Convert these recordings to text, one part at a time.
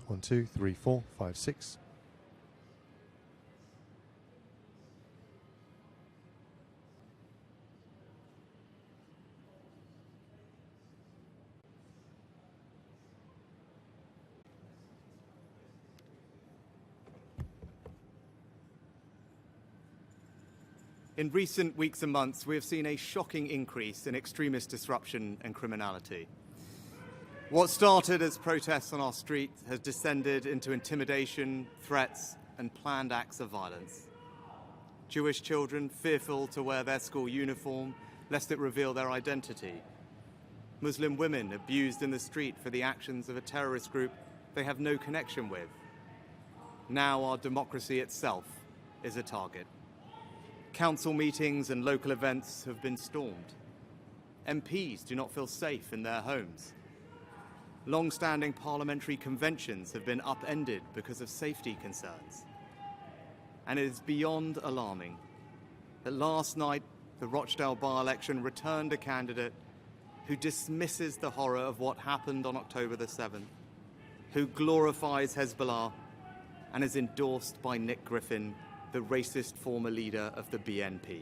1, 2, 3, 4, 5, 6. In recent weeks and months, we have seen a shocking increase in extremist disruption and criminality. What started as protests on our street has descended into intimidation, threats, and planned acts of violence. Jewish children fearful to wear their school uniform lest it reveal their identity. Muslim women abused in the street for the actions of a terrorist group they have no connection with. Now our democracy itself is a target. Council meetings and local events have been stormed. MPs do not feel safe in their homes. Long-standing parliamentary conventions have been upended because of safety concerns. And it is beyond alarming that last night the Rochdale by-election returned a candidate who dismisses the horror of what happened on October the 7th, who glorifies Hezbollah and is endorsed by Nick Griffin, the racist former leader of the BNP.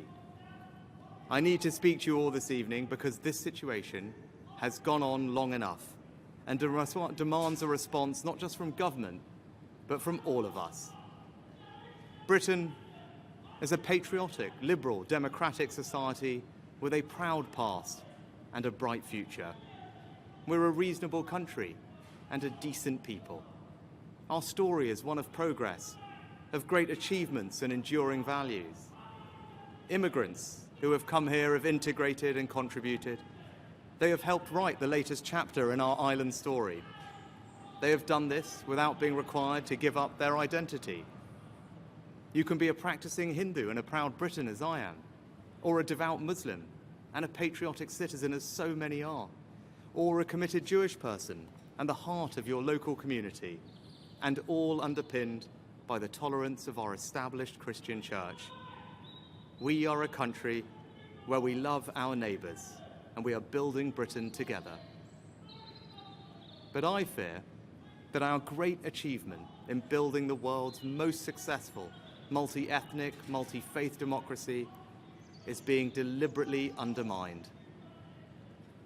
I need to speak to you all this evening because this situation has gone on long enough and demands a response not just from government, but from all of us. Britain is a patriotic, liberal, democratic society with a proud past and a bright future. We're a reasonable country and a decent people. Our story is one of progress, of great achievements and enduring values. Immigrants who have come here have integrated and contributed. They have helped write the latest chapter in our island story. They have done this without being required to give up their identity. You can be a practicing Hindu and a proud Briton as I am, or a devout Muslim and a patriotic citizen as so many are, or a committed Jewish person and the heart of your local community, and all underpinned by the tolerance of our established Christian church. We are a country where we love our neighbours and we are building Britain together. But I fear that our great achievement in building the world's most successful multi-ethnic, multi-faith democracy is being deliberately undermined.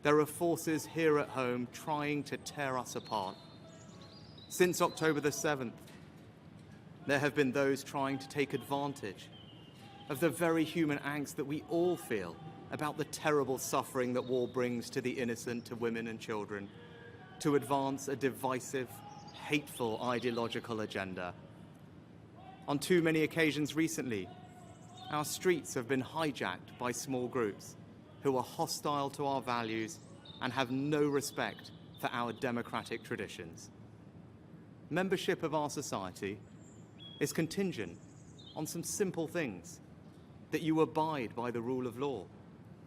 There are forces here at home trying to tear us apart. Since October the 7th, there have been those trying to take advantage of the very human angst that we all feel about the terrible suffering that war brings to the innocent, to women and children, to advance a divisive, hateful ideological agenda. On too many occasions recently, our streets have been hijacked by small groups who are hostile to our values and have no respect for our democratic traditions. Membership of our society is contingent on some simple things: that you abide by the rule of law,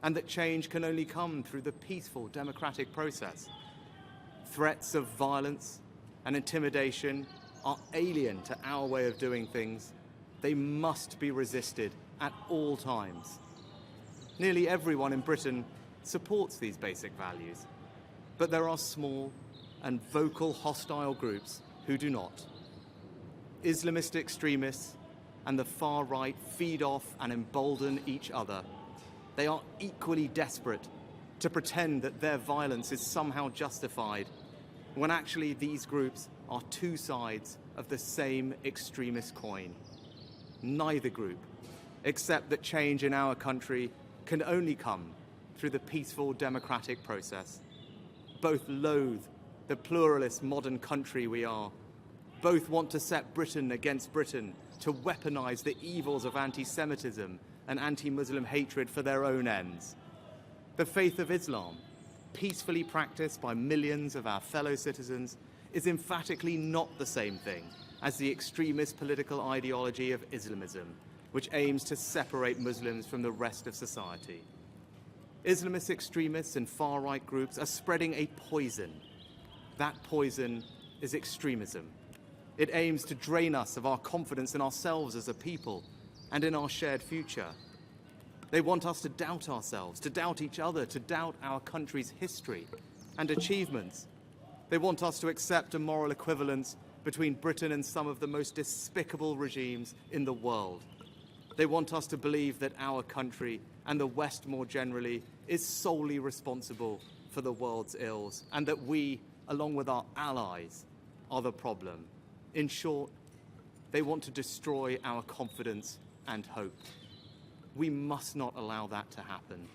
and that change can only come through the peaceful democratic process. Threats of violence and intimidation are alien to our way of doing things. They must be resisted at all times. Nearly everyone in Britain supports these basic values, but there are small and vocal hostile groups who do not. Islamist extremists and the far right feed off and embolden each other. They are equally desperate to pretend that their violence is somehow justified, when actually these groups are two sides of the same extremist coin. Neither group accept that change in our country can only come through the peaceful democratic process. Both loathe the pluralist modern country we are. Both want to set Britain against Britain, to weaponize the evils of anti-Semitism and anti-Muslim hatred for their own ends. The faith of Islam, peacefully practiced by millions of our fellow citizens, is emphatically not the same thing as the extremist political ideology of Islamism, which aims to separate Muslims from the rest of society. Islamist extremists and far-right groups are spreading a poison. That poison is extremism. It aims to drain us of our confidence in ourselves as a people and in our shared future. They want us to doubt ourselves, to doubt each other, to doubt our country's history and achievements. They want us to accept a moral equivalence between Britain and some of the most despicable regimes in the world. They want us to believe that our country, and the West more generally, is solely responsible for the world's ills, and that we, along with our allies, are the problem. In short, they want to destroy our confidence and hope. We must not allow that to happen.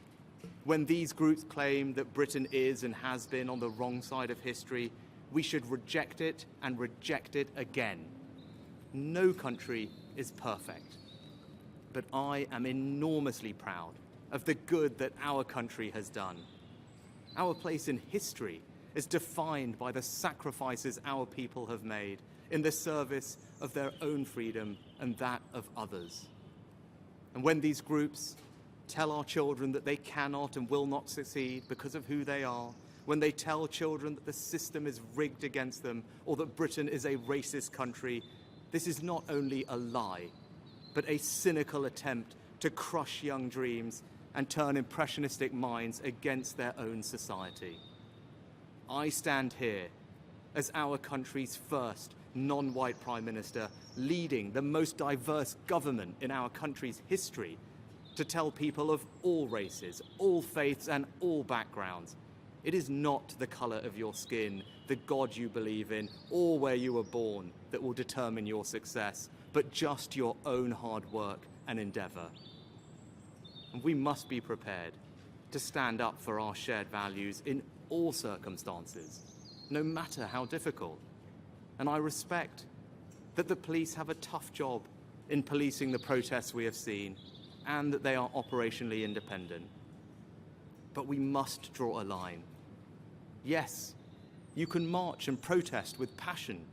When these groups claim that Britain is and has been on the wrong side of history, we should reject it and reject it again. No country is perfect, but I am enormously proud of the good that our country has done. Our place in history is defined by the sacrifices our people have made in the service of their own freedom and that of others. And when these groups tell our children that they cannot and will not succeed because of who they are, when they tell children that the system is rigged against them or that Britain is a racist country, this is not only a lie, but a cynical attempt to crush young dreams and turn impressionistic minds against their own society. I stand here as our country's first non-white Prime Minister, leading the most diverse government in our country's history, to tell people of all races, all faiths and all backgrounds, it is not the colour of your skin, the God you believe in, or where you were born that will determine your success, but just your own hard work and endeavour. And we must be prepared to stand up for our shared values in all circumstances, no matter how difficult. And I respect that the police have a tough job in policing the protests we have seen, and that they are operationally independent. But we must draw a line. Yes, you can march and protest with passion.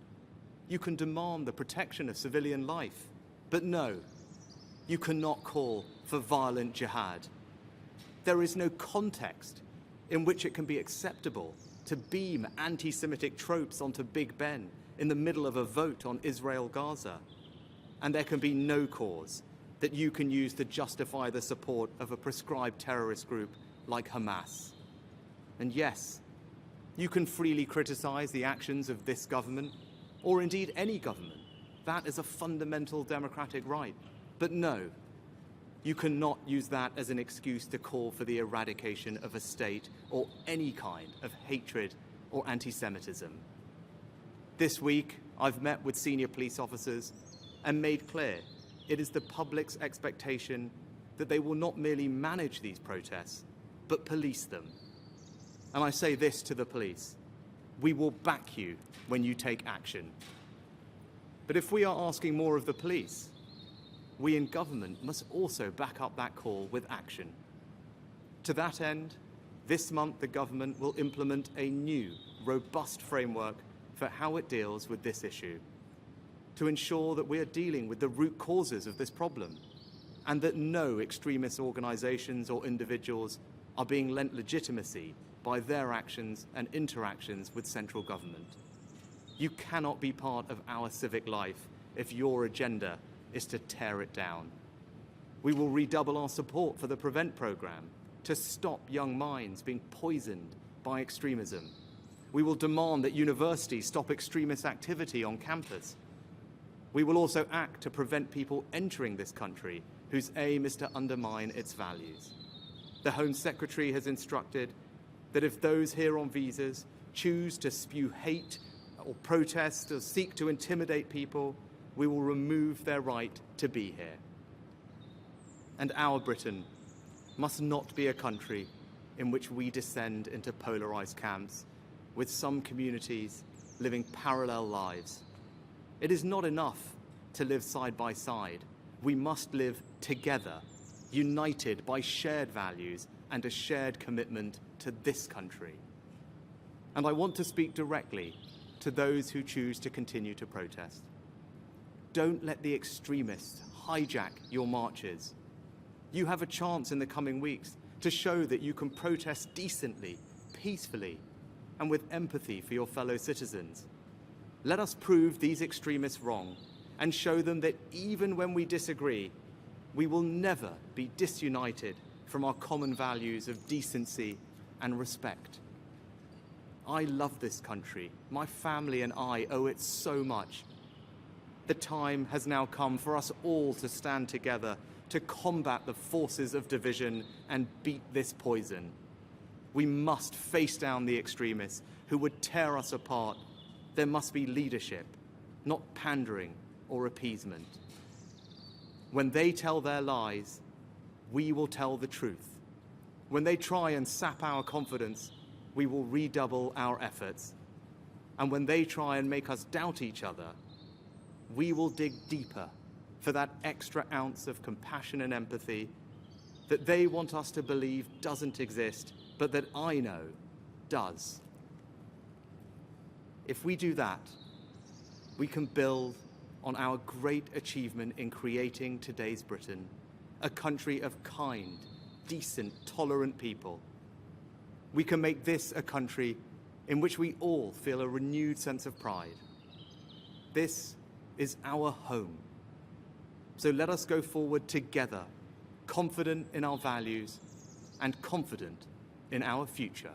You can demand the protection of civilian life. But no, you cannot call for violent jihad. There is no context in which it can be acceptable to beam anti-Semitic tropes onto Big Ben in the middle of a vote on Israel-Gaza. And there can be no cause that you can use to justify the support of a prescribed terrorist group like Hamas. And yes, you can freely criticize the actions of this government, or indeed any government. That is a fundamental democratic right. But no, you cannot use that as an excuse to call for the eradication of a state or any kind of hatred or anti-Semitism. This week, I've met with senior police officers and made clear it is the public's expectation that they will not merely manage these protests, but police them. And I say this to the police: we will back you when you take action. But if we are asking more of the police, we in government must also back up that call with action. To that end, this month the government will implement a new, robust framework for how it deals with this issue, to ensure that we are dealing with the root causes of this problem, and that no extremist organisations or individuals are being lent legitimacy by their actions and interactions with central government. You cannot be part of our civic life if your agenda is to tear it down. We will redouble our support for the PREVENT programme to stop young minds being poisoned by extremism. We will demand that universities stop extremist activity on campus. We will also act to prevent people entering this country whose aim is to undermine its values. The Home Secretary has instructed that if those here on visas choose to spew hate or protest or seek to intimidate people, we will remove their right to be here. And our Britain must not be a country in which we descend into polarised camps, with some communities living parallel lives. It is not enough to live side by side. We must live together, united by shared values and a shared commitment to this country. And I want to speak directly to those who choose to continue to protest. Don't let the extremists hijack your marches. You have a chance in the coming weeks to show that you can protest decently, peacefully, and with empathy for your fellow citizens. Let us prove these extremists wrong and show them that even when we disagree, we will never be disunited from our common values of decency and respect. I love this country. My family and I owe it so much. The time has now come for us all to stand together to combat the forces of division and beat this poison. We must face down the extremists who would tear us apart. There must be leadership, not pandering or appeasement. When they tell their lies, we will tell the truth. When they try and sap our confidence, we will redouble our efforts. And when they try and make us doubt each other, we will dig deeper for that extra ounce of compassion and empathy that they want us to believe doesn't exist, but that I know does. If we do that, we can build on our great achievement in creating today's Britain, a country of kind, decent, tolerant people. We can make this a country in which we all feel a renewed sense of pride. This is our home. So let us go forward together, confident in our values and confident in our future.